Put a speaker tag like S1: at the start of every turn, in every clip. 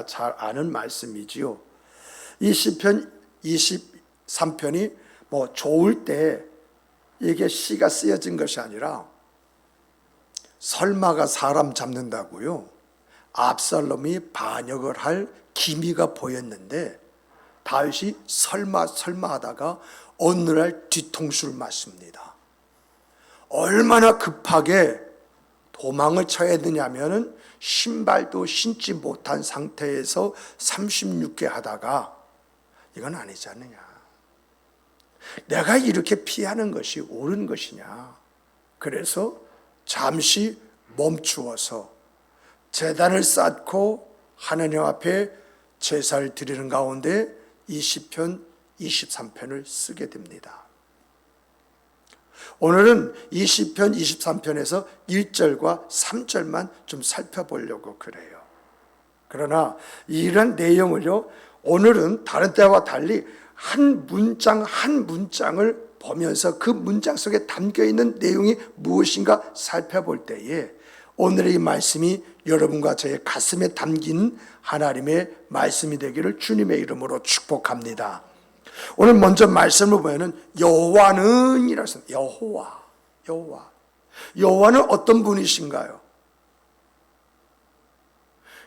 S1: 잘 아는 말씀이지요. 이 시편 23편이 좋을 때 이게 시가 쓰여진 것이 아니라 설마가 사람 잡는다고요. 압살롬이 반역을 할 기미가 보였는데 다윗이 설마 하다가 어느 날 뒤통수를 맞습니다. 얼마나 급하게 도망을 쳐야 되냐면은 신발도 신지 못한 상태에서 36개 하다가 이건 아니지 않느냐. 내가 이렇게 피하는 것이 옳은 것이냐. 그래서 잠시 멈추어서 제단을 쌓고 하나님 앞에 제사를 드리는 가운데 이 시편 23편을 쓰게 됩니다. 오늘은 이 시편 23편에서 1절과 3절만 좀 살펴보려고 그래요. 그러나 이런 내용을요, 오늘은 다른 때와 달리 한 문장 한 문장을 보면서 그 문장 속에 담겨있는 내용이 무엇인가 살펴볼 때에 오늘의 이 말씀이 여러분과 저의 가슴에 담긴 하나님의 말씀이 되기를 주님의 이름으로 축복합니다. 오늘 먼저 말씀을 보면은 여호와는 이라고 했습니다. 여호와는 어떤 분이신가요?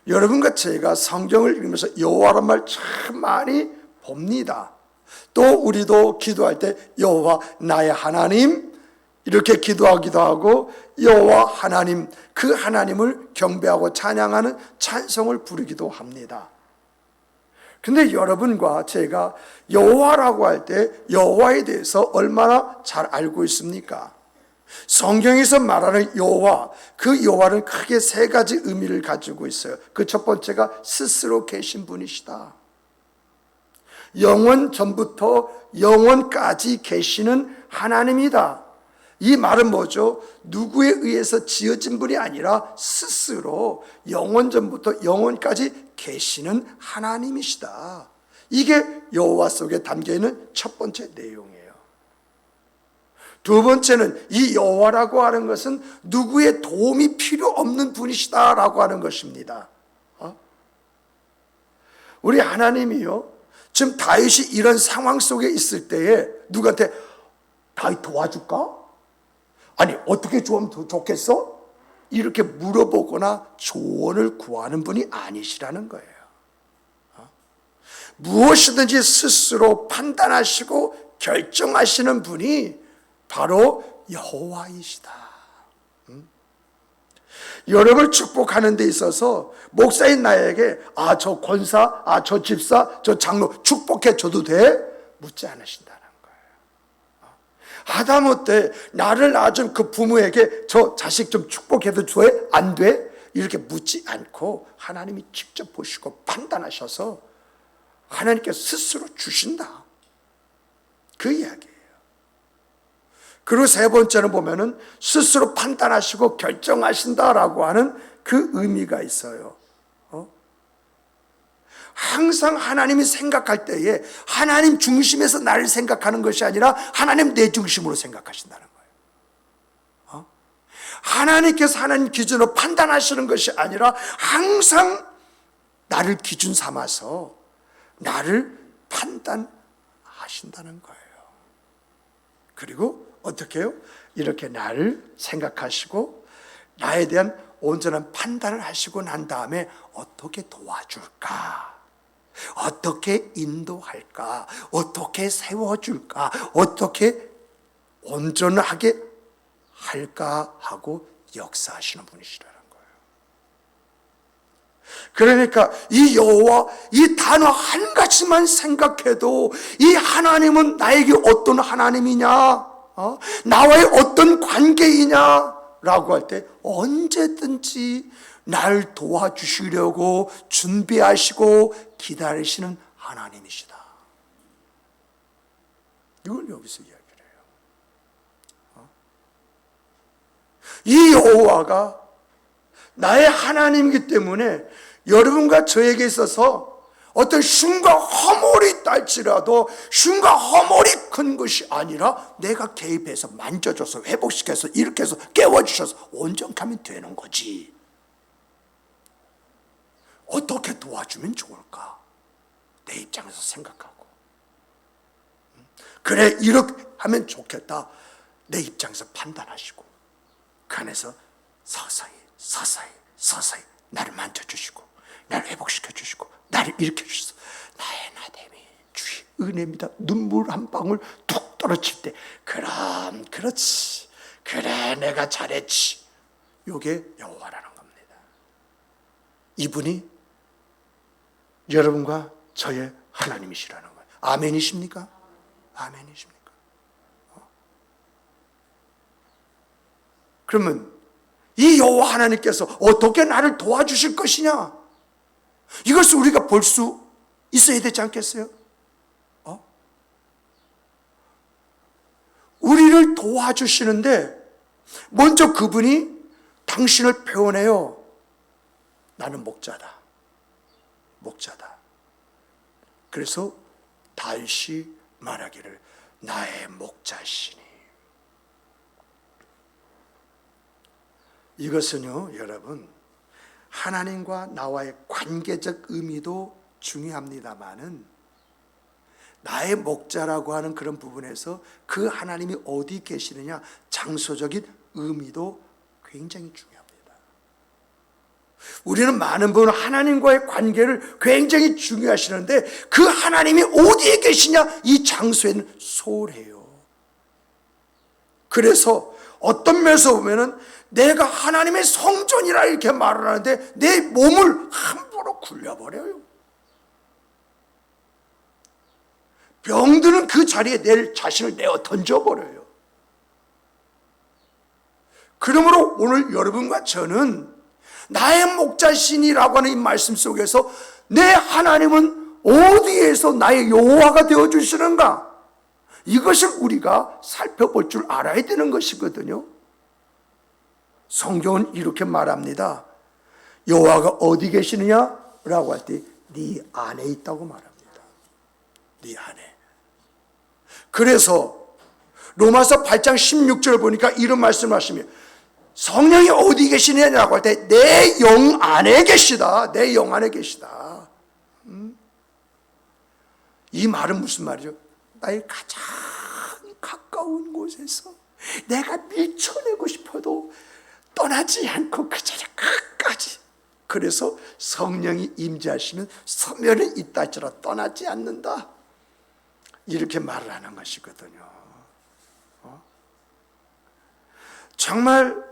S1: 여러분과 제가 성경을 읽으면서 여호와란 말 참 많이 봅니다. 또 우리도 기도할 때 여호와 나의 하나님 이렇게 기도하기도 하고 여호와 하나님, 그 하나님을 경배하고 찬양하는 찬송을 부르기도 합니다. 근데 여러분과 제가 여호와라고 할 때 여호와에 대해서 얼마나 잘 알고 있습니까? 성경에서 말하는 여호와, 그 여호와는 크게 세 가지 의미를 가지고 있어요. 그 첫 번째가 스스로 계신 분이시다. 영원 전부터 영원까지 계시는 하나님이다. 이 말은 뭐죠? 누구에 의해서 지어진 분이 아니라 스스로 영원 전부터 영원까지 계시는 하나님이시다. 이게 여호와 속에 담겨있는 첫 번째 내용이에요. 두 번째는 이 여호와라고 하는 것은 누구의 도움이 필요 없는 분이시다라고 하는 것입니다. 우리 하나님이요, 지금 다윗이 이런 상황 속에 있을 때에 누구한테 다윗 도와줄까? 아니 어떻게 좀 좋겠어? 이렇게 물어보거나 조언을 구하는 분이 아니시라는 거예요. 무엇이든지 스스로 판단하시고 결정하시는 분이 바로 여호와이시다. 여러분을 축복하는 데 있어서 목사인 나에게 저 권사, 저 집사, 저 장로 축복해 줘도 돼? 묻지 않으신다는 거예요. 하다못해 나를 낳아준 그 부모에게 저 자식 좀 축복해도 돼? 안 돼? 이렇게 묻지 않고 하나님이 직접 보시고 판단하셔서 하나님께서 스스로 주신다. 그 이야기예요. 그리고 세 번째는 보면은 스스로 판단하시고 결정하신다라고 하는 그 의미가 있어요. 항상 하나님이 생각할 때에 하나님 중심에서 나를 생각하는 것이 아니라 하나님 내 중심으로 생각하신다는 거예요. 하나님께서 하나님 기준으로 판단하시는 것이 아니라 항상 나를 기준 삼아서 나를 판단하신다는 거예요. 그리고 어떻게 해요? 이렇게 나를 생각하시고 나에 대한 온전한 판단을 하시고 난 다음에 어떻게 도와줄까? 어떻게 인도할까? 어떻게 세워줄까? 어떻게 온전하게 할까? 하고 역사하시는 분이시라는 거예요. 그러니까 이 여호와, 이 단어 한 가지만 생각해도 이 하나님은 나에게 어떤 하나님이냐? 나와의 어떤 관계이냐라고 할 때 언제든지 날 도와주시려고 준비하시고 기다리시는 하나님이시다. 이걸 여기서 이야기를 해요. 이 여호와가 나의 하나님이기 때문에 여러분과 저에게 있어서 어떤 흉과 허물이 있다 할지라도 흉과 허물이 큰 것이 아니라 내가 개입해서 만져줘서 회복시켜서 이렇게 해서 깨워주셔서 온전하면 되는 거지. 어떻게 도와주면 좋을까? 내 입장에서 생각하고, 그래 이렇게 하면 좋겠다 내 입장에서 판단하시고, 그 안에서 서서히 나를 만져주시고, 나를 회복시켜 주시고, 나를 일으켜 주셔서 나의 나됨이 주의 은혜입니다. 눈물 한 방울 툭 떨어질 때, 그럼 그렇지, 그래 내가 잘했지, 이게 여호와라는 겁니다. 이분이 여러분과 저의 하나님이시라는 거예요. 아멘이십니까? 아멘이십니까? 그러면 이 여호와 하나님께서 어떻게 나를 도와주실 것이냐, 이것을 우리가 볼 수 있어야 되지 않겠어요? 우리를 도와주시는데 먼저 그분이 당신을 표현해요. 나는 목자다. 그래서 다윗이 말하기를 나의 목자시니. 이것은요, 여러분, 하나님과 나와의 관계적 의미도 중요합니다마는 나의 목자라고 하는 그런 부분에서 그 하나님이 어디 계시느냐, 장소적인 의미도 굉장히 중요합니다. 우리는 많은 분은 하나님과의 관계를 굉장히 중요하시는데 그 하나님이 어디에 계시냐, 이 장소에는 소홀해요. 그래서 어떤 면에서 보면은 내가 하나님의 성전이라 이렇게 말을 하는데 내 몸을 함부로 굴려버려요. 병드는 그 자리에 내 자신을 내어 던져버려요. 그러므로 오늘 여러분과 저는 나의 목자신이라고 하는 이 말씀 속에서 내 하나님은 어디에서 나의 여호와가 되어주시는가, 이것을 우리가 살펴볼 줄 알아야 되는 것이거든요. 성경은 이렇게 말합니다. 여호와가 어디 계시느냐라고 할 때 네 안에 있다고 말합니다. 네 안에. 그래서 로마서 8장 16절 보니까 이런 말씀을 하시며 성령이 어디 계시느냐고 할 때 내 영 안에 계시다. 내 영 안에 계시다. 이 말은 무슨 말이죠? 나의 가장 가까운 곳에서 내가 밀쳐내고 싶어도 떠나지 않고 그 자리 끝까지. 그래서 성령이 임재하시면 서면에 있다 할지라도 떠나지 않는다, 이렇게 말을 하는 것이거든요. 정말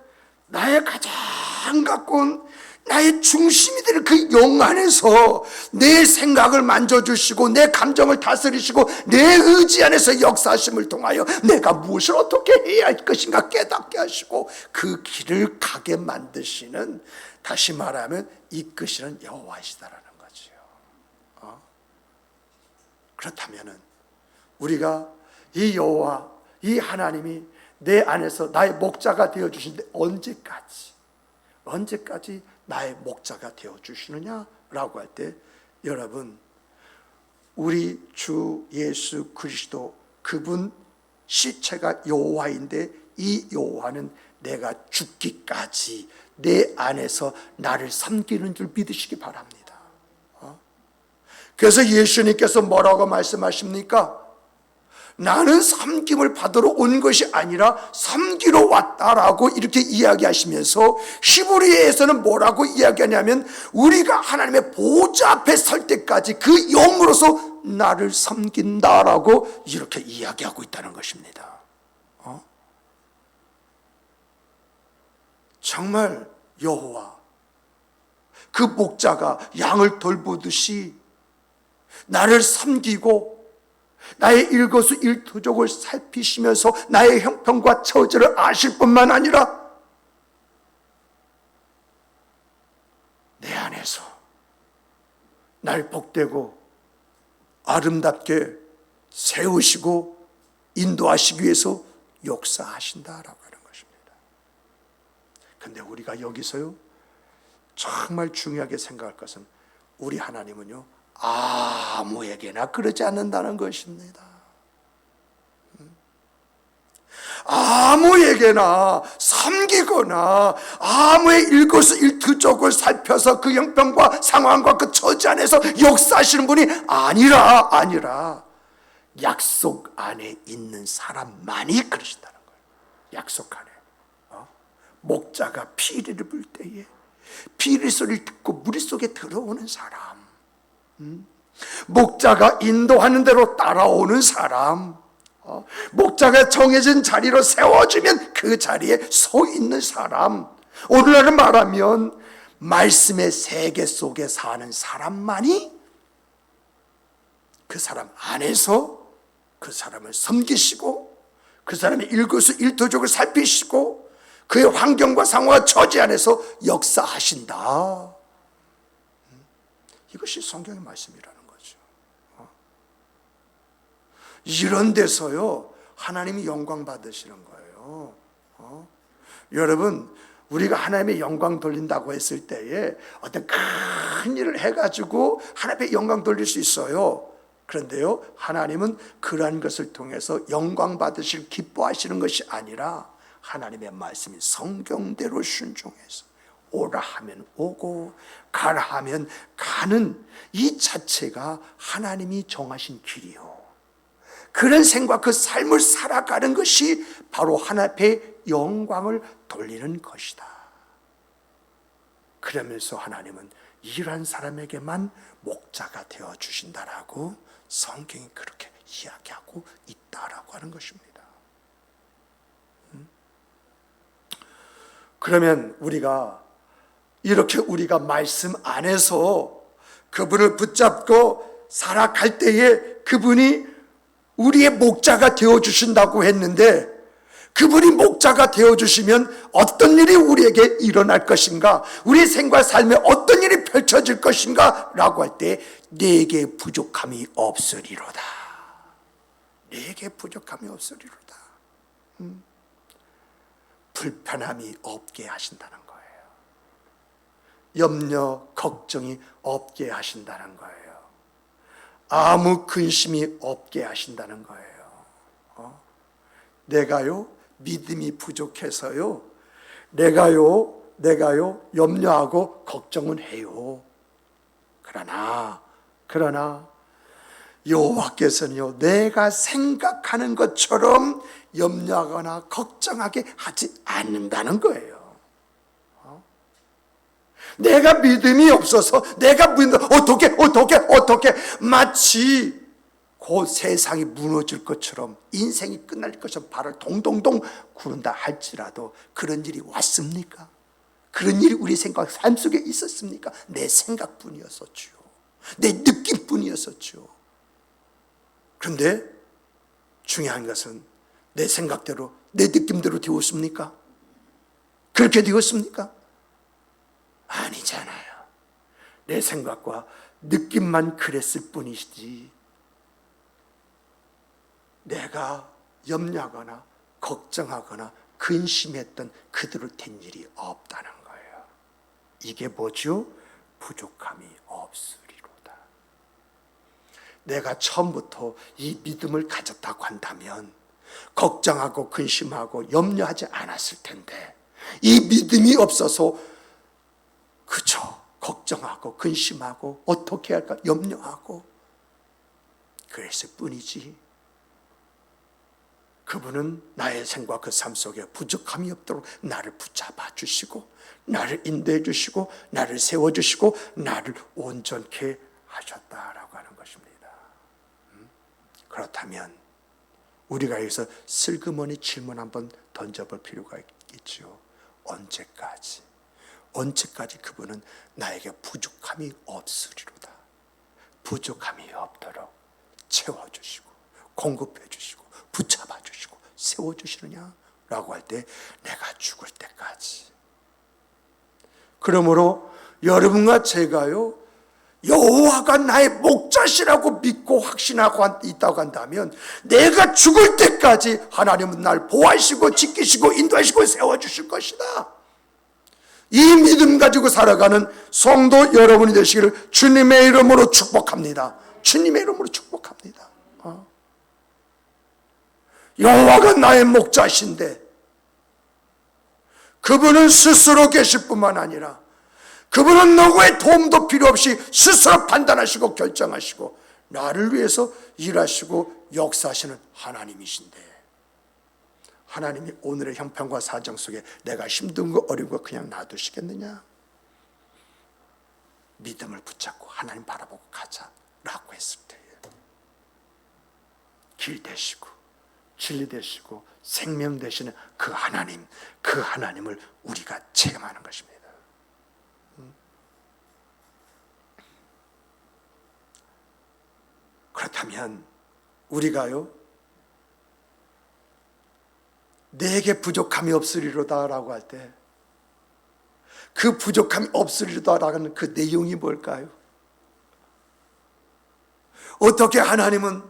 S1: 나의 가장 가까운 나의 중심이 되는 그 영 안에서 내 생각을 만져주시고 내 감정을 다스리시고 내 의지 안에서 역사하심을 통하여 내가 무엇을 어떻게 해야 할 것인가 깨닫게 하시고 그 길을 가게 만드시는, 다시 말하면 이끄시는 여호와이시다라는 거죠. 그렇다면 우리가 이 여호와, 이 하나님이 내 안에서 나의 목자가 되어주시는데 언제까지 나의 목자가 되어주시느냐라고 할 때, 여러분, 우리 주 예수 그리스도 그분 시체가 여호와인데 이 여호와는 내가 죽기까지 내 안에서 나를 섬기는 줄 믿으시기 바랍니다. 그래서 예수님께서 뭐라고 말씀하십니까? 나는 섬김을 받으러 온 것이 아니라 섬기러 왔다라고 이렇게 이야기하시면서 히브리에서는 뭐라고 이야기하냐면 우리가 하나님의 보좌 앞에 설 때까지 그 영으로서 나를 섬긴다라고 이렇게 이야기하고 있다는 것입니다. 정말 여호와, 그 목자가 양을 돌보듯이 나를 섬기고 나의 일거수일투족을 살피시면서 나의 형편과 처지를 아실 뿐만 아니라 내 안에서 날 복되고 아름답게 세우시고 인도하시기 위해서 역사하신다라고 하는 것입니다. 그런데 우리가 여기서요, 정말 중요하게 생각할 것은 우리 하나님은요, 아무에게나 그러지 않는다는 것입니다. 아무에게나 섬기거나 아무의 일거수일투족을 살펴서 그 형편과 상황과 그 처지 안에서 역사하시는 분이 아니라 약속 안에 있는 사람만이 그러신다는 거예요. 약속 안에. 목자가 피리를 불 때에 피리 소리를 듣고 무리 속에 들어오는 사람, 목자가 인도하는 대로 따라오는 사람, 목자가 정해진 자리로 세워주면 그 자리에 서 있는 사람, 오늘날은 말하면 말씀의 세계 속에 사는 사람만이 그 사람 안에서 그 사람을 섬기시고 그 사람의 일거수일투족을 살피시고 그의 환경과 상황과 처지 안에서 역사하신다. 이것이 성경의 말씀이라는 거죠. 이런 데서요 하나님이 영광 받으시는 거예요. 여러분, 우리가 하나님의 영광 돌린다고 했을 때에 어떤 큰 일을 해가지고 하나님의 영광 돌릴 수 있어요. 그런데요, 하나님은 그러한 것을 통해서 영광 받으실 기뻐하시는 것이 아니라 하나님의 말씀이 성경대로 순종해서 오라 하면 오고 가라 하면 가는 이 자체가 하나님이 정하신 길이요, 그런 생각, 그 삶을 살아가는 것이 바로 하나님 앞에 영광을 돌리는 것이다. 그러면서 하나님은 이러한 사람에게만 목자가 되어주신다라고 성경이 그렇게 이야기하고 있다라고 하는 것입니다. 그러면 우리가 말씀 안에서 그분을 붙잡고 살아갈 때에 그분이 우리의 목자가 되어주신다고 했는데, 그분이 목자가 되어주시면 어떤 일이 우리에게 일어날 것인가, 우리의 생과 삶에 어떤 일이 펼쳐질 것인가 라고 할 때 내게 부족함이 없으리로다. 내게 부족함이 없으리로다. 불편함이 없게 하신다는 거예요. 염려, 걱정이 없게 하신다는 거예요. 아무 근심이 없게 하신다는 거예요. 내가요 믿음이 부족해서요 내가요 염려하고 걱정은 해요. 그러나 여호와께서는요 내가 생각하는 것처럼 염려하거나 걱정하게 하지 않는다는 거예요. 내가 믿음이 없어서 내가 어떻게 마치 그 세상이 무너질 것처럼, 인생이 끝날 것처럼 발을 동동동 구른다 할지라도 그런 일이 왔습니까? 그런 일이 우리 생각, 삶 속에 있었습니까? 내 생각뿐이었었죠. 내 느낌뿐이었었죠. 그런데 중요한 것은 내 생각대로, 내 느낌대로 되었습니까? 그렇게 되었습니까? 아니잖아요. 내 생각과 느낌만 그랬을 뿐이지 내가 염려하거나 걱정하거나 근심했던 그대로 된 일이 없다는 거예요. 이게 뭐죠? 부족함이 없으리로다. 내가 처음부터 이 믿음을 가졌다고 한다면 걱정하고 근심하고 염려하지 않았을 텐데, 이 믿음이 없어서 그저 걱정하고 근심하고 어떻게 할까 염려하고 그랬을 뿐이지, 그분은 나의 생과 그 삶 속에 부족함이 없도록 나를 붙잡아 주시고 나를 인도해 주시고 나를 세워 주시고 나를 온전케 하셨다라고 하는 것입니다. 그렇다면 우리가 여기서 슬그머니 질문 한번 던져볼 필요가 있겠죠. 언제까지 그분은 나에게 부족함이 없으리로다. 부족함이 없도록 채워주시고 공급해주시고 붙잡아주시고 세워주시느냐라고 할 때 내가 죽을 때까지. 그러므로 여러분과 제가요 여호와가 나의 목자시라고 믿고 확신하고 있다고 한다면 내가 죽을 때까지 하나님은 날 보호하시고 지키시고 인도하시고 세워주실 것이다. 이 믿음 가지고 살아가는 성도 여러분이 되시기를 주님의 이름으로 축복합니다. 주님의 이름으로 축복합니다. 여호와가 나의 목자신데 그분은 스스로 계실 뿐만 아니라 그분은 누구의 도움도 필요 없이 스스로 판단하시고 결정하시고 나를 위해서 일하시고 역사하시는 하나님이신데, 하나님이 오늘의 형편과 사정 속에 내가 힘든 거 어려운 거 그냥 놔두시겠느냐? 믿음을 붙잡고 하나님 바라보고 가자라고 했을 때에 길 되시고 진리 되시고 생명 되시는 그 하나님, 그 하나님을 우리가 체험하는 것입니다. 그렇다면 우리가요, 내게 부족함이 없으리로다 라고 할 때 그 부족함이 없으리로다라는 그 내용이 뭘까요? 어떻게 하나님은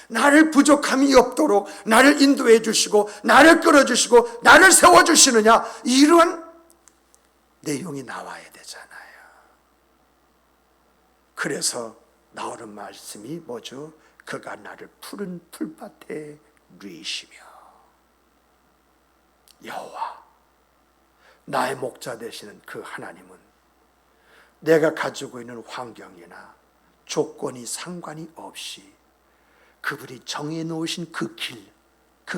S1: 나를 부족함이 없도록 나를 인도해 주시고 나를 끌어주시고 나를 세워주시느냐, 이런 내용이 나와야 되잖아요. 그래서 나오는 말씀이 뭐죠? 그가 나를 푸른 풀밭에 누이시며, 여호와 나의 목자 되시는 그 하나님은 내가 가지고 있는 환경이나 조건이 상관이 없이 그분이 정해놓으신 그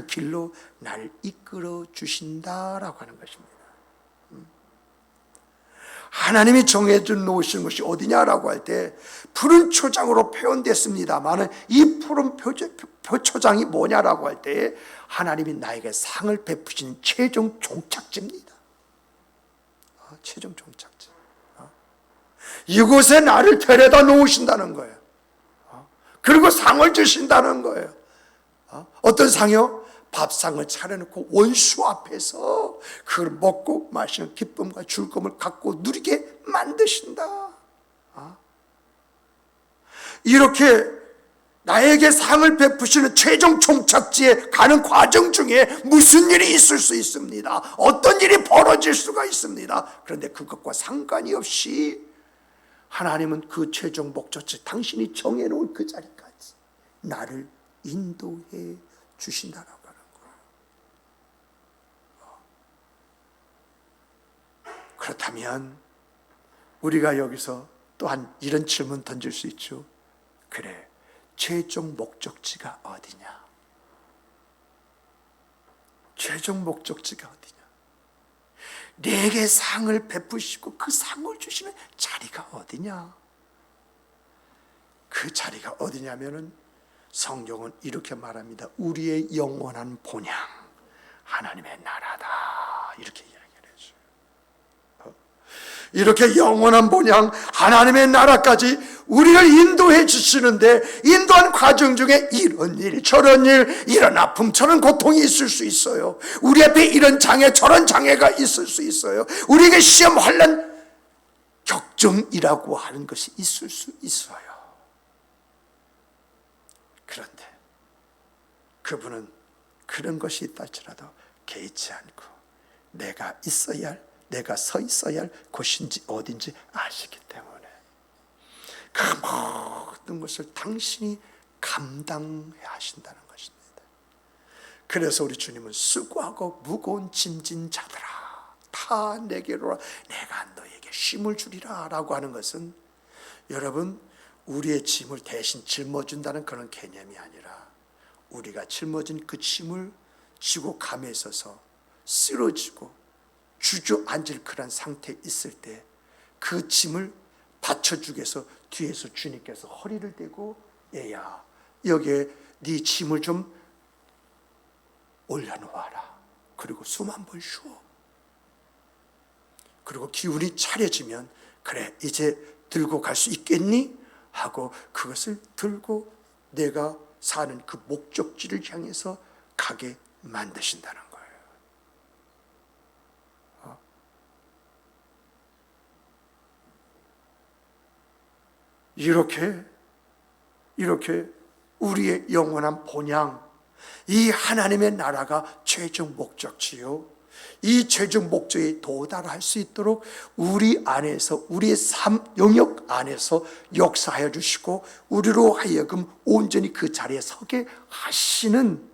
S1: 길로 나를 이끌어 주신다라고 하는 것입니다. 하나님이 정해져 놓으신 것이 어디냐라고 할 때 푸른 초장으로 표현됐습니다만, 이 푸른 초장이 뭐냐라고 할 때 하나님이 나에게 상을 베푸시는 최종 종착지입니다. 최종 종착지. 이곳에 나를 데려다 놓으신다는 거예요. 그리고 상을 주신다는 거예요. 어떤 상이요? 밥상을 차려놓고 원수 앞에서 그걸 먹고 마시는 기쁨과 즐거움을 갖고 누리게 만드신다. 이렇게 나에게 상을 베푸시는 최종 종착지에 가는 과정 중에 무슨 일이 있을 수 있습니다. 어떤 일이 벌어질 수가 있습니다. 그런데 그것과 상관이 없이 하나님은 그 최종 목적지, 당신이 정해놓은 그 자리까지 나를 인도해 주신다라고 하는 거예요. 그렇다면 우리가 여기서 또한 이런 질문 던질 수 있죠. 그래, 최종 목적지가 어디냐? 최종 목적지가 어디냐? 내게 상을 베푸시고 그 상을 주시는 자리가 어디냐? 그 자리가 어디냐면은 성경은 이렇게 말합니다. 우리의 영원한 본향, 하나님의 나라다, 이렇게 이야기를 해줘요. 이렇게 영원한 본향, 하나님의 나라까지 우리를 인도해 주시는데, 인도한 과정 중에 이런 일 저런 일, 이런 아픔 저런 고통이 있을 수 있어요. 우리 앞에 이런 장애 저런 장애가 있을 수 있어요. 우리에게 시험 환난 격정이라고 하는 것이 있을 수 있어요. 그런데 그분은 그런 것이 있다 할지라도 개의치 않고 내가 있어야 할, 내가 서 있어야 할 곳인지 어딘지 아시기 때문에 그 모든 것을 당신이 감당해야 하신다는 것입니다. 그래서 우리 주님은 수고하고 무거운 짐진 자들아 다 내게로 오라, 내가 너에게 쉼을 주리라 라고 하는 것은, 여러분, 우리의 짐을 대신 짊어준다는 그런 개념이 아니라 우리가 짊어진 그 짐을 지고 감에 있어서 쓰러지고 주저앉을 그런 상태에 있을 때 그 짐을 받쳐주기 위해서 뒤에서 주님께서 허리를 대고, 얘야 여기에 네 짐을 좀 올려놓아라. 그리고 숨 한 번 쉬어. 그리고 기운이 차려지면 그래 이제 들고 갈 수 있겠니? 하고 그것을 들고 내가 사는 그 목적지를 향해서 가게 만드신다는 거예요. 이렇게 우리의 영원한 본향, 이 하나님의 나라가 최종 목적지요. 이 최종 목적에 도달할 수 있도록 우리 안에서, 우리의 삶 영역 안에서 역사하여 주시고 우리로 하여금 온전히 그 자리에 서게 하시는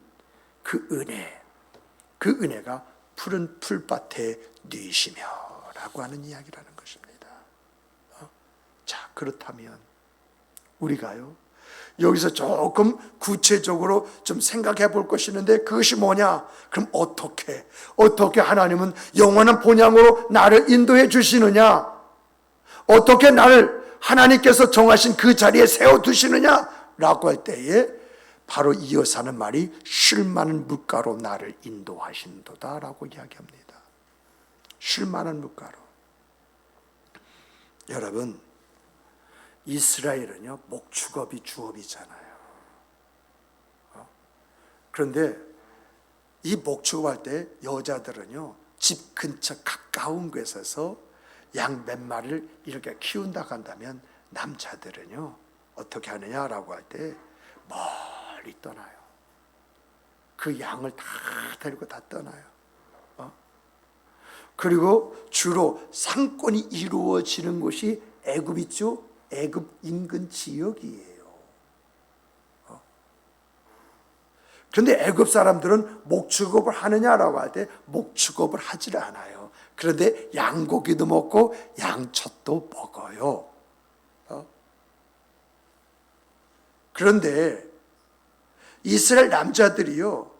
S1: 그 은혜가 푸른 풀밭에 누이시며 라고 하는 이야기라는 것입니다. 자, 그렇다면 우리가요, 여기서 조금 구체적으로 좀 생각해 볼 것이 있는데, 그것이 뭐냐? 그럼 어떻게 하나님은 영원한 본향으로 나를 인도해 주시느냐? 어떻게 나를 하나님께서 정하신 그 자리에 세워두시느냐? 라고 할 때에 바로 이어서 하는 말이 쉴 많은 물가로 나를 인도하신도다 라고 이야기합니다. 쉴 많은 물가로. 여러분, 이스라엘은요, 목축업이 주업이잖아요. 그런데 이 목축업할 때 여자들은요, 집 근처 가까운 곳에서 양 몇 마리를 이렇게 키운다고 한다면, 남자들은요 어떻게 하느냐라고 할 때 멀리 떠나요. 그 양을 다 데리고 다 떠나요. 그리고 주로 상권이 이루어지는 곳이 애굽 있죠? 애굽 인근 지역이에요. 그런데 애굽 사람들은 목축업을 하느냐라고 할 때 목축업을 하지를 않아요. 그런데 양고기도 먹고 양젖도 먹어요. 그런데 이스라엘 남자들이요,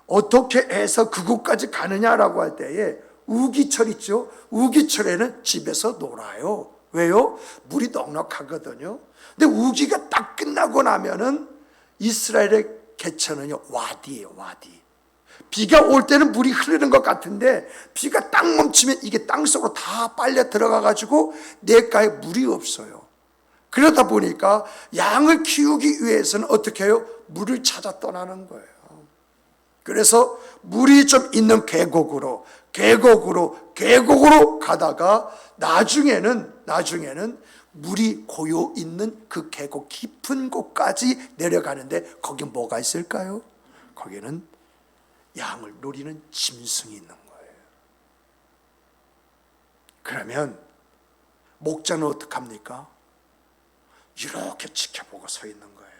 S1: 어떻게 해서 그곳까지 가느냐라고 할 때에 우기철 있죠? 우기철에는 집에서 놀아요. 왜요? 물이 넉넉하거든요. 근데 우기가 딱 끝나고 나면은 이스라엘의 개천은요, 와디예요, 와디. 비가 올 때는 물이 흐르는 것 같은데, 비가 딱 멈추면 이게 땅속으로 다 빨려 들어가가지고 냇가에 물이 없어요. 그러다 보니까 양을 키우기 위해서는 어떻게 해요? 물을 찾아 떠나는 거예요. 그래서 물이 좀 있는 계곡으로 가다가 나중에는 물이 고요 있는 그 계곡 깊은 곳까지 내려가는데, 거기 뭐가 있을까요? 거기는 양을 노리는 짐승이 있는 거예요. 그러면 목자는 어떡합니까? 이렇게 지켜보고 서 있는 거예요.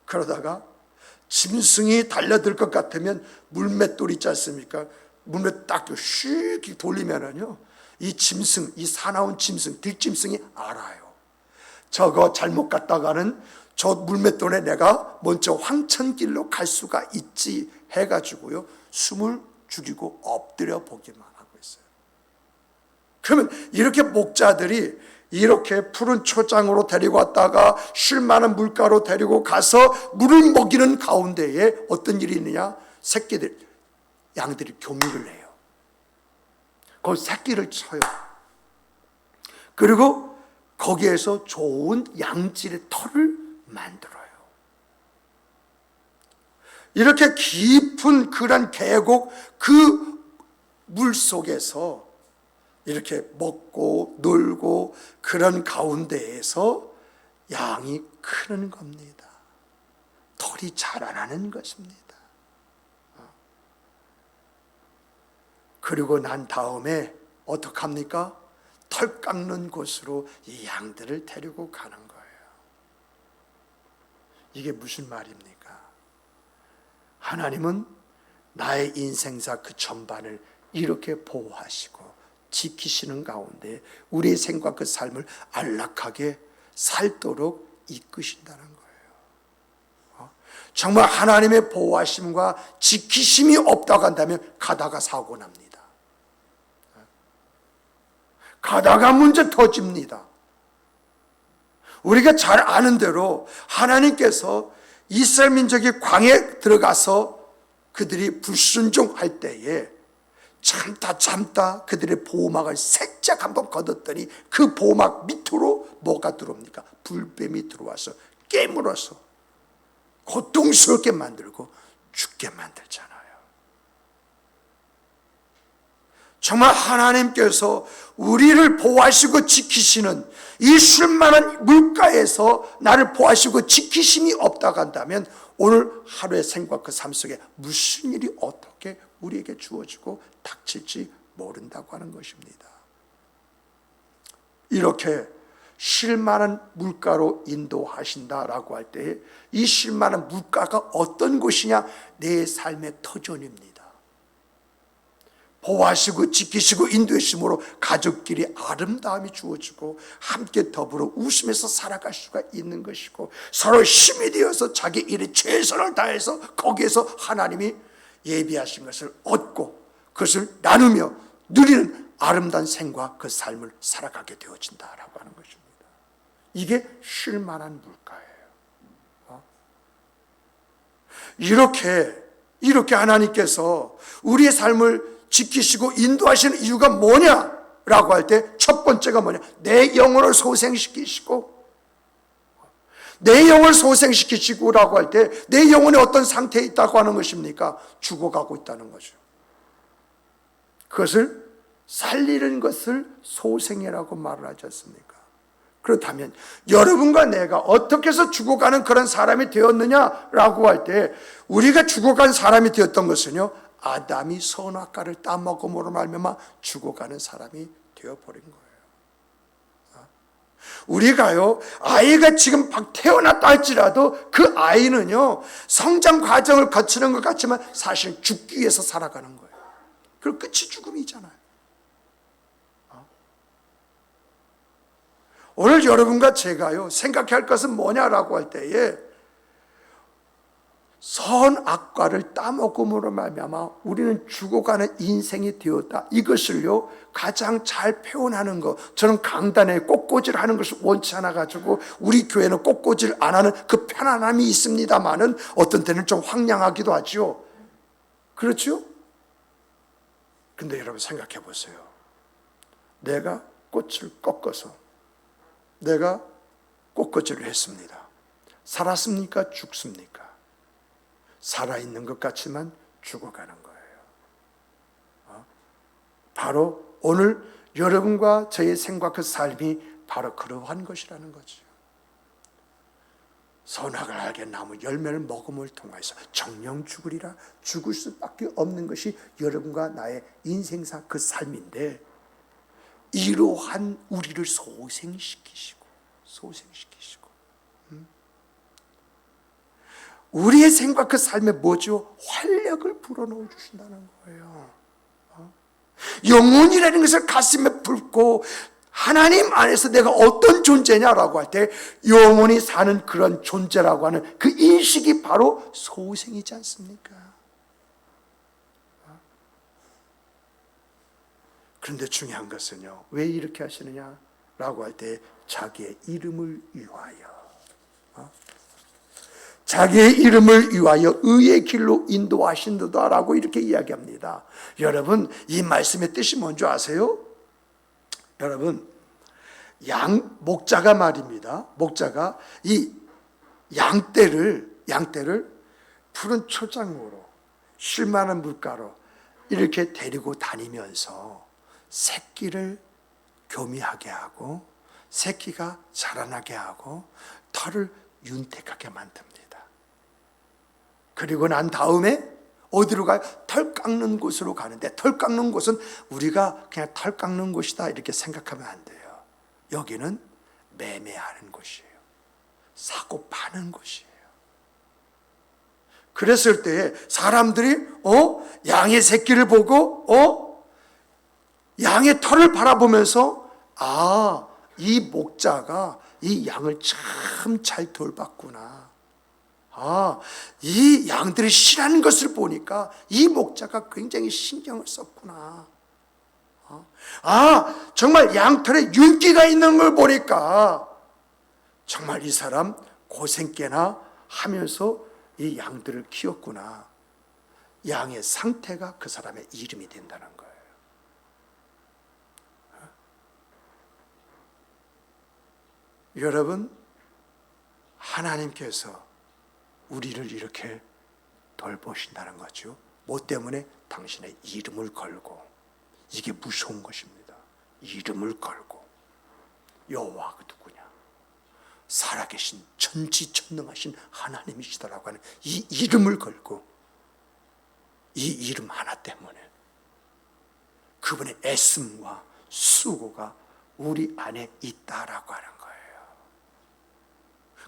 S1: 그러다가 짐승이 달려들 것 같으면 물맷돌 있지 않습니까? 물맷 딱 슉 돌리면은요, 이 짐승, 이 사나운 짐승, 들짐승이 알아요. 저거 잘못 갔다가는 저 물맷돌에 내가 먼저 황천길로 갈 수가 있지 해가지고요, 숨을 죽이고 엎드려 보기만 하고 있어요. 그러면 이렇게 목자들이 이렇게 푸른 초장으로 데리고 왔다가 쉴 만한 물가로 데리고 가서 물을 먹이는 가운데에 어떤 일이 있느냐? 양들이 교미를 해요. 그 새끼를 쳐요. 그리고 거기에서 좋은 양질의 털을 만들어요. 이렇게 깊은 그런 계곡, 그 물 속에서 이렇게 먹고 놀고 그런 가운데에서 양이 크는 겁니다. 털이 자라나는 것입니다. 그리고 난 다음에 어떡합니까? 털 깎는 곳으로 이 양들을 데리고 가는 거예요. 이게 무슨 말입니까? 하나님은 나의 인생사 그 전반을 이렇게 보호하시고 지키시는 가운데 우리의 생과 그 삶을 안락하게 살도록 이끄신다는 거예요. 정말 하나님의 보호하심과 지키심이 없다고 한다면 가다가 사고 납니다. 가다가 문제 터집니다. 우리가 잘 아는 대로 하나님께서 이스라엘 민족이 광야에 들어가서 그들이 불순종할 때에 참다 그들의 보호막을 살짝 한번 걷었더니 그 보호막 밑으로 뭐가 들어옵니까? 불뱀이 들어와서 깨물어서 고통스럽게 만들고 죽게 만들잖아요. 정말 하나님께서 우리를 보호하시고 지키시는 이 쉴만한 물가에서 나를 보호하시고 지키심이 없다고 한다면 오늘 하루의 생과 그 삶 속에 무슨 일이 어떻게 우리에게 주어지고 닥칠지 모른다고 하는 것입니다. 이렇게 쉴만한 물가로 인도하신다라고 할 때 이 쉴만한 물가가 어떤 곳이냐? 내 삶의 터전입니다. 보호하시고 지키시고 인도하심으로 가족끼리 아름다움이 주어지고 함께 더불어 웃으면서 살아갈 수가 있는 것이고, 서로 힘이 되어서 자기 일에 최선을 다해서 거기에서 하나님이 예비하신 것을 얻고 그것을 나누며 누리는 아름다운 생과 그 삶을 살아가게 되어진다라고 하는 것입니다. 이게 쉴만한 물가예요. 이렇게 하나님께서 우리의 삶을 지키시고 인도하시는 이유가 뭐냐라고 할 때 첫 번째가 뭐냐? 내 영혼을 소생시키시고, 내 영혼을 소생시키시고라고 할 때 내 영혼이 어떤 상태에 있다고 하는 것입니까? 죽어가고 있다는 거죠. 그것을 살리는 것을 소생이라고 말을 하지 않습니까? 그렇다면 여러분과 내가 어떻게 해서 죽어가는 그런 사람이 되었느냐라고 할 때, 우리가 죽어간 사람이 되었던 것은요, 아담이 선악과를 따먹음으로 말미암아 죽어가는 사람이 되어버린 거예요. 우리가요, 아이가 지금 막 태어났다 할지라도 그 아이는요, 성장 과정을 거치는 것 같지만 사실 죽기 위해서 살아가는 거예요. 그리고 끝이 죽음이잖아요. 오늘 여러분과 제가요, 생각해야 할 것은 뭐냐라고 할 때에, 선악과를 따먹음으로 말미암아 우리는 죽어가는 인생이 되었다. 이것을요, 가장 잘 표현하는 것, 저는 강단에 꽃꽂이를 하는 것을 원치 않아 가지고 우리 교회는 꽃꽂이를 안 하는 그 편안함이 있습니다만은 어떤 때는 좀 황량하기도 하죠. 그렇죠? 근데 여러분 생각해 보세요. 내가 꽃을 꺾어서 내가 꽃꽂이를 했습니다. 살았습니까? 죽습니까? 살아있는 것 같지만 죽어가는 거예요. 바로 오늘 여러분과 저의 생과 그 삶이 바로 그러한 것이라는 거죠. 선악을 알게 나무 열매를 먹음을 통해서 정령 죽으리라. 죽을 수밖에 없는 것이 여러분과 나의 인생사 그 삶인데, 이러한 우리를 소생시키시고 우리의 생각 그 삶에 뭐죠? 활력을 불어넣어 주신다는 거예요. 영혼이라는 것을 가슴에 품고 하나님 안에서 내가 어떤 존재냐라고 할 때 영혼이 사는 그런 존재라고 하는 그 인식이 바로 소생이지 않습니까? 그런데 중요한 것은요, 왜 이렇게 하시느냐라고 할 때 자기의 이름을 위하여, 자기의 이름을 위하여 의의 길로 인도하신다라고 이렇게 이야기합니다. 여러분, 이 말씀의 뜻이 뭔지 아세요? 여러분, 목자가 말입니다. 목자가 이 양떼를 푸른 초장으로 쉴만한 물가로 이렇게 데리고 다니면서 새끼를 교미하게 하고 새끼가 자라나게 하고 털을 윤택하게 만듭니다. 그리고 난 다음에 어디로 가요? 털 깎는 곳으로 가는데, 털 깎는 곳은 우리가 그냥 털 깎는 곳이다 이렇게 생각하면 안 돼요. 여기는 매매하는 곳이에요. 사고 파는 곳이에요. 그랬을 때 사람들이 양의 새끼를 보고 양의 털을 바라보면서, 이 목자가 이 양을 참 잘 돌봤구나. 이 양들이 싫어하는 것을 보니까 이 목자가 굉장히 신경을 썼구나. 정말 양털에 윤기가 있는 걸 보니까 정말 이 사람 고생께나 하면서 이 양들을 키웠구나. 양의 상태가 그 사람의 이름이 된다는 거예요. 여러분, 하나님께서 우리를 이렇게 돌보신다는 거죠. 뭐 때문에? 당신의 이름을 걸고. 이게 무서운 것입니다. 이름을 걸고. 여호와가 누구냐? 살아계신 천지천능하신 하나님이시다라고 하는 이 이름을 걸고, 이 이름 하나 때문에 그분의 애씀과 수고가 우리 안에 있다라고 하는 거예요.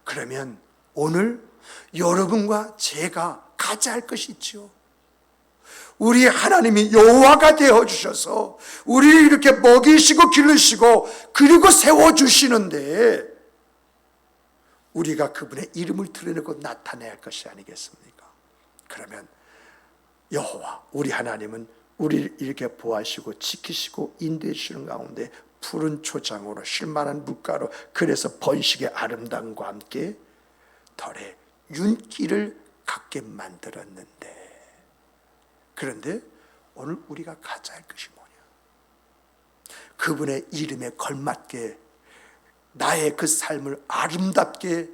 S1: 그러면 오늘 여러분과 제가 가져야 할 것이 있죠. 우리 하나님이 여호와가 되어주셔서 우리를 이렇게 먹이시고 기르시고 그리고 세워주시는데 우리가 그분의 이름을 드러내고 나타내야 할 것이 아니겠습니까? 그러면 여호와 우리 하나님은 우리를 이렇게 보호하시고 지키시고 인도해 주시는 가운데 푸른 초장으로 쉴만한 물가로 그래서 번식의 아름다움과 함께 덜에 윤기를 갖게 만들었는데, 그런데 오늘 우리가 가져야 할 것이 뭐냐? 그분의 이름에 걸맞게 나의 그 삶을 아름답게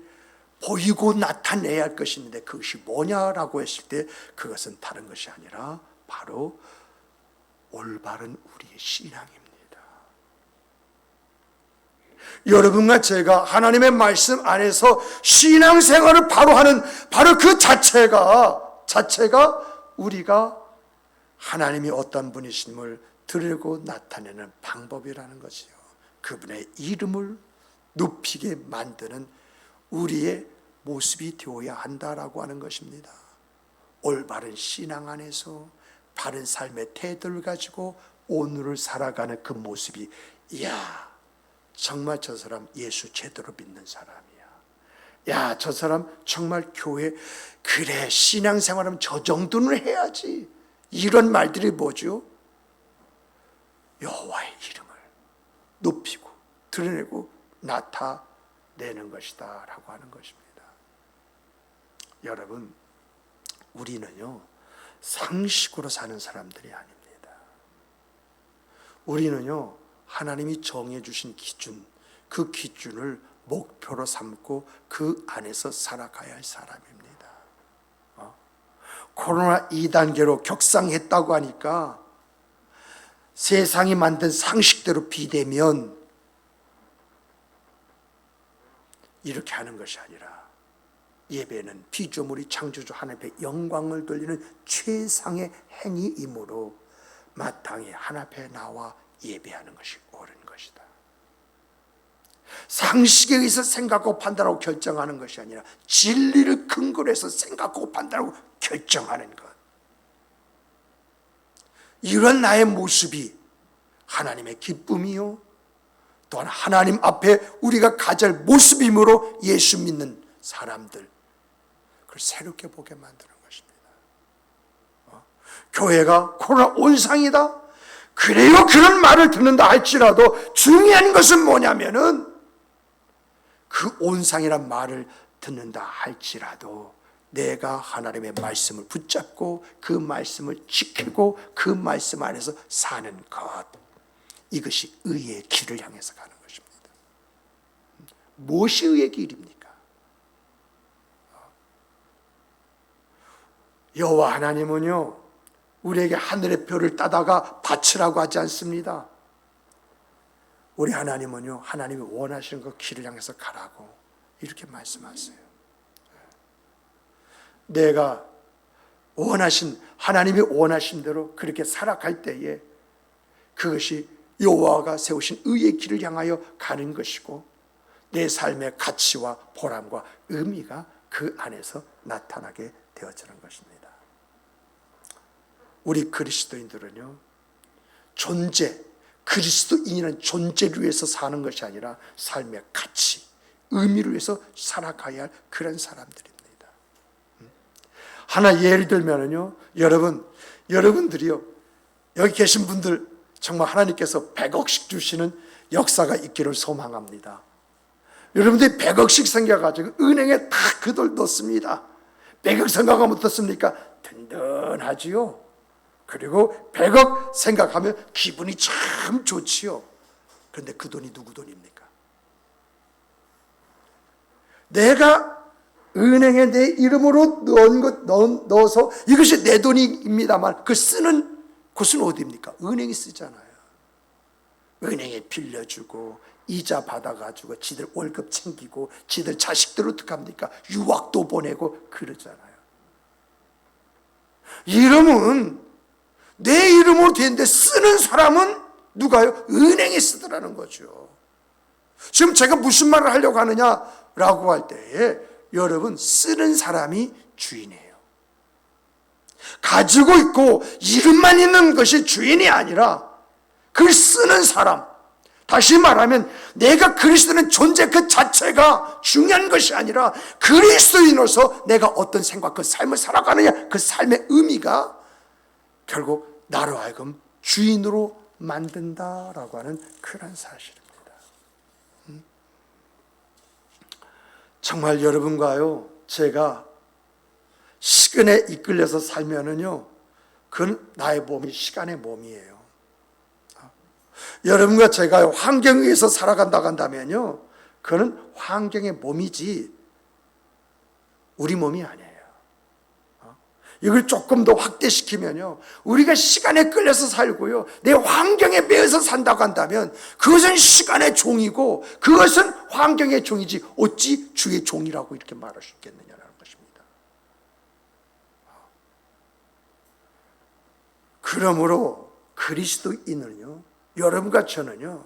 S1: 보이고 나타내야 할 것이 있는데 그것이 뭐냐라고 했을 때 그것은 다른 것이 아니라 바로 올바른 우리의 신앙입니다. 여러분과 제가 하나님의 말씀 안에서 신앙생활을 바로 하는 바로 그 자체가 우리가 하나님이 어떤 분이심을 드리고 나타내는 방법이라는 것이요. 그분의 이름을 높이게 만드는 우리의 모습이 되어야 한다라고 하는 것입니다. 올바른 신앙 안에서 바른 삶의 태도를 가지고 오늘을 살아가는 그 모습이, 이야, 정말 저 사람 예수 제대로 믿는 사람이야. 야, 저 사람 정말 교회, 그래, 신앙생활하면 저 정도는 해야지. 이런 말들이 뭐죠? 여호와의 이름을 높이고 드러내고 나타내는 것이다 라고 하는 것입니다. 여러분, 우리는요 상식으로 사는 사람들이 아닙니다. 우리는요 하나님이 정해 주신 기준, 그 기준을 목표로 삼고 그 안에서 살아가야 할 사람입니다. 코로나 2단계로 격상했다고 하니까 세상이 만든 상식대로 비대면 이렇게 하는 것이 아니라, 예배는 피조물이 창조주 하나님의 영광을 돌리는 최상의 행위이므로 마땅히 하나님 앞에 나와 예배하는 것이 옳은 것이다. 상식에 의해서 생각하고 판단하고 결정하는 것이 아니라 진리를 근거로 해서 생각하고 판단하고 결정하는 것, 이런 나의 모습이 하나님의 기쁨이요 또한 하나님 앞에 우리가 가질 모습이므로 예수 믿는 사람들 그걸 새롭게 보게 만드는 것입니다. 교회가 코로나 온상이다, 그래요, 그런 말을 듣는다 할지라도 중요한 것은 뭐냐면은 그 온상이란 말을 듣는다 할지라도 내가 하나님의 말씀을 붙잡고 그 말씀을 지키고 그 말씀 안에서 사는 것, 이것이 의의 길을 향해서 가는 것입니다. 무엇이 의의 길입니까? 여호와 하나님은요 우리에게 하늘의 별을 따다가 바치라고 하지 않습니다. 우리 하나님은요 하나님이 원하시는 그 길을 향해서 가라고 이렇게 말씀하세요. 내가 원하신, 하나님이 원하신 대로 그렇게 살아갈 때에 그것이 여호와가 세우신 의의 길을 향하여 가는 것이고 내 삶의 가치와 보람과 의미가 그 안에서 나타나게 되어지는 것입니다. 우리 그리스도인들은요 존재, 그리스도인이라는 존재를 위해서 사는 것이 아니라 삶의 가치, 의미를 위해서 살아가야 할 그런 사람들입니다. 하나 예를 들면은요, 여러분들이요, 여기 계신 분들 정말 하나님께서 100억씩 주시는 역사가 있기를 소망합니다. 여러분들이 100억씩 생겨가지고 은행에 다 그 돈 넣습니다. 100억 생각하면 어떻습니까? 든든하지요. 그리고 100억 생각하면 기분이 참 좋지요. 그런데 그 돈이 누구 돈입니까? 내가 은행에 내 이름으로 넣어서 이것이 내 돈입니다만 그 쓰는 곳은 어디입니까? 은행이 쓰잖아요. 은행에 빌려주고 이자 받아가지고 지들 월급 챙기고 지들 자식들 어떡합니까? 유학도 보내고 그러잖아요. 이름은 내 이름으로 되는데 쓰는 사람은 누가요? 은행이 쓰더라는 거죠. 지금 제가 무슨 말을 하려고 하느냐? 라고 할 때에 여러분, 쓰는 사람이 주인이에요. 가지고 있고 이름만 있는 것이 주인이 아니라 그걸 쓰는 사람, 다시 말하면 내가 그리스도는 존재 그 자체가 중요한 것이 아니라 그리스도인으로서 내가 어떤 생각, 그 삶을 살아가느냐, 그 삶의 의미가 결국 나로 하여금 주인으로 만든다라고 하는 그런 사실입니다. 정말 여러분과요, 제가 시간에 이끌려서 살면은요, 그건 나의 몸이 시간의 몸이에요. 여러분과 제가 환경에 의해서 살아간다고 한다면요, 그거는 환경의 몸이지 우리 몸이 아니에요. 이걸 조금 더 확대시키면요, 우리가 시간에 끌려서 살고요, 내 환경에 매여서 산다고 한다면 그것은 시간의 종이고 그것은 환경의 종이지 어찌 주의 종이라고 이렇게 말할 수 있겠느냐는 것입니다. 그러므로 그리스도인은요, 여러분과 저는요,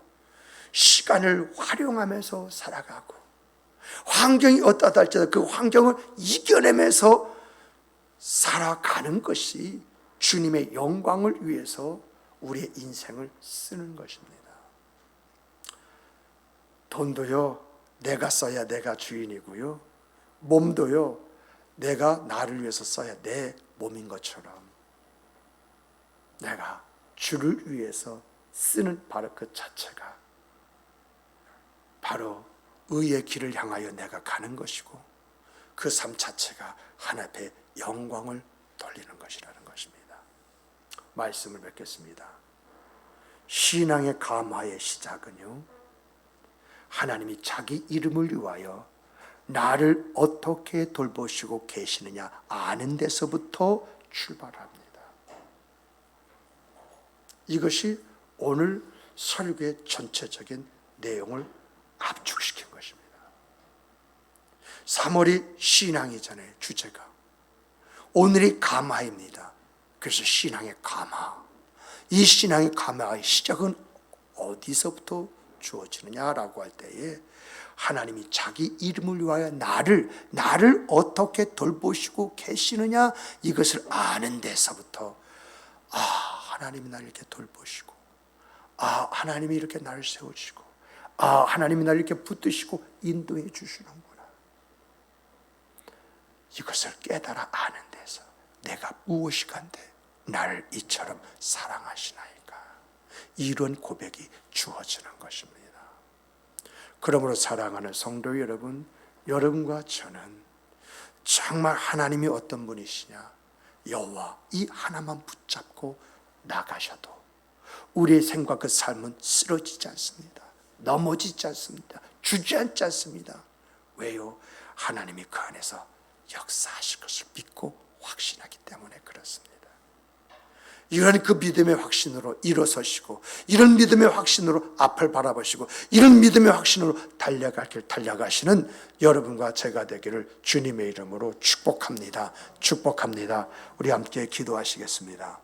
S1: 시간을 활용하면서 살아가고 환경이 어떠하다 할지라도 그 환경을 이겨내면서 살아가는 것이 주님의 영광을 위해서 우리의 인생을 쓰는 것입니다. 돈도요, 내가 써야 내가 주인이고요, 몸도요, 내가 나를 위해서 써야 내 몸인 것처럼 내가 주를 위해서 쓰는 바로 그 자체가 바로 의의 길을 향하여 내가 가는 것이고 그 삶 자체가 하나님 앞에 영광을 돌리는 것이라는 것입니다. 말씀을 맺겠습니다. 신앙의 감화의 시작은요, 하나님이 자기 이름을 위하여 나를 어떻게 돌보시고 계시느냐 아는 데서부터 출발합니다. 이것이 오늘 설교의 전체적인 내용을 압축시킨 것입니다. 3월이 신앙이잖아요, 주제가. 오늘이 감화입니다. 그래서 신앙의 감화. 이 신앙의 감화의 시작은 어디서부터 주어지느냐라고 할 때에 하나님이 자기 이름을 위하여 나를 어떻게 돌보시고 계시느냐, 이것을 아는 데서부터 하나님이 나를 이렇게 돌보시고, 하나님이 이렇게 나를 세우시고, 하나님이 나를 이렇게 붙드시고 인도해 주시는구나. 이것을 깨달아 아는 데서 내가 무엇이 간데 나를 이처럼 사랑하시나이까, 이런 고백이 주어지는 것입니다. 그러므로 사랑하는 성도 여러분, 여러분과 저는 정말 하나님이 어떤 분이시냐, 여호와 이 하나만 붙잡고 나가셔도 우리의 생과 그 삶은 쓰러지지 않습니다. 넘어지지 않습니다. 주저앉지 않습니다. 왜요? 하나님이 그 안에서 역사하실 것을 믿고 확신하기 때문에 그렇습니다. 이런 그 믿음의 확신으로 일어서시고, 이런 믿음의 확신으로 앞을 바라보시고, 이런 믿음의 확신으로 달려갈 길 달려가시는 여러분과 제가 되기를 주님의 이름으로 축복합니다. 축복합니다. 우리 함께 기도하시겠습니다.